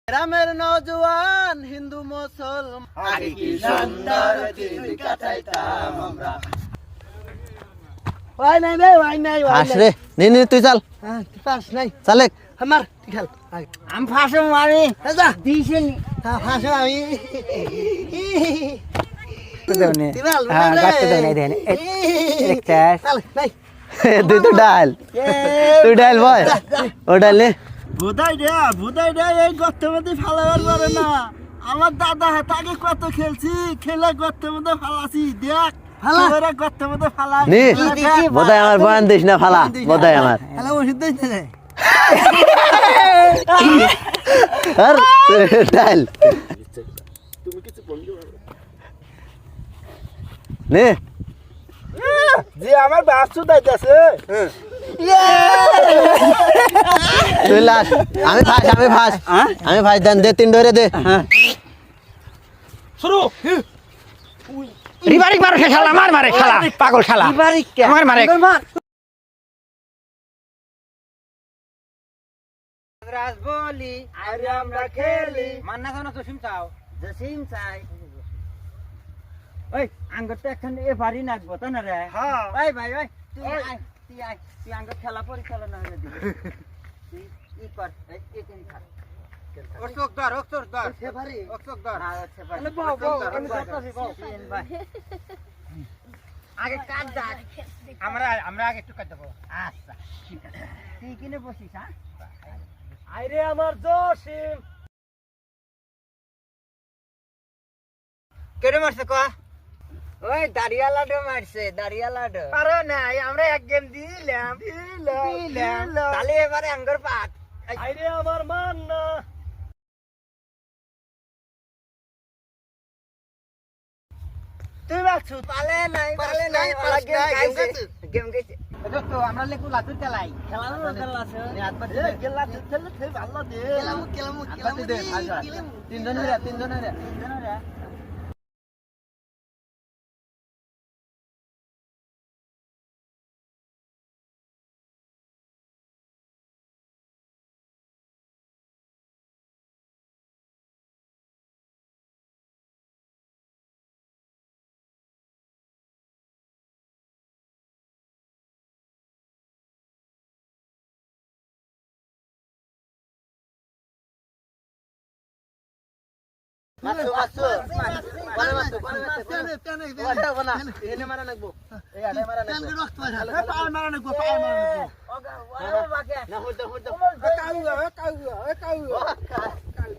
গ্রামের নওজোয়ান হিন্দু মুসলমান আগে কি সুন্দর দিন কাটাইতাম আমরা। ওই নাই রে ওই নাই ফাঁস রে নে তুই চাল ফাঁস নাই চালে আমার খেল আমি ফাঁসে মারি যা দিছেন ফাঁসে আমি দেওনি তিবাল হ্যাঁ গাতে দেওনি দেন একটা চাল নাই তুই তো ডাল তুই ডাল বয় ও ডালে বুদাই রে এই গর্তের মধ্যে ফালাবার পারে না। আমার দাদা হাতে আগে কত খেলছি খেলে গর্তের মধ্যে ফালাছি দেখ ফালা গর্তের মধ্যে ফালাই নে বোধহয় আমার বয়ান দিস না ফালা বোধহয় আমার হ্যালো ওষুধ দিস না আর ডাল নে যে আমার বাসু দাইতাছে তুই লাস আমি ফাঁস দেন দে তিন ধরে দে শুরু রিবারিক মারে খেলা আমার মারে খেলা পাগল খেলা রিবারিক আমার মারে রাজ বলি আরে আমরা খেলি মান্না খানা তো সিম চাও জসিম চাই ওই আঙ্গরটা এখন এ বাড়ি নাচবো তা না রে হ্যাঁ ওই ভাই ওই তুই আঙ্গর খেলা পরিচালনা হয়ে দিবি তুই ই কর এই তিন খার অশোক দর সেভারি অশোক দর হ্যাঁ আচ্ছা ভাই আরে বাও আমি করতেছি বাও ভাই আগে কাট দাও আমরা আগে একটু কাট দেবো আচ্ছা ঠিক আছে তুই কিনে বসিস হ্যাঁ আইরে আমার জসিম কেটে মারছে ক ওই দাঁড়িয়ালাডো মারছে দাঁড়িয়ালাডো আরে নাই আমরা এক গেম দিলাম তাহলে এবারে আঙ্গর পাত আইরে আমার মান না তুই বাছু পালে নাই গেম গেছে তো আমরা লেকু লাতুর খেলাই খেলানো খেলা আছে হাত পাতি দে গেলা খেলে খেলে ভালো দে কেলামু দে তিনজন রে মাছু এনে মারা লাগবো এই আড়ে মারা লাগবো পায় মারা লাগবো ওরে বাকে না হইতে কাউ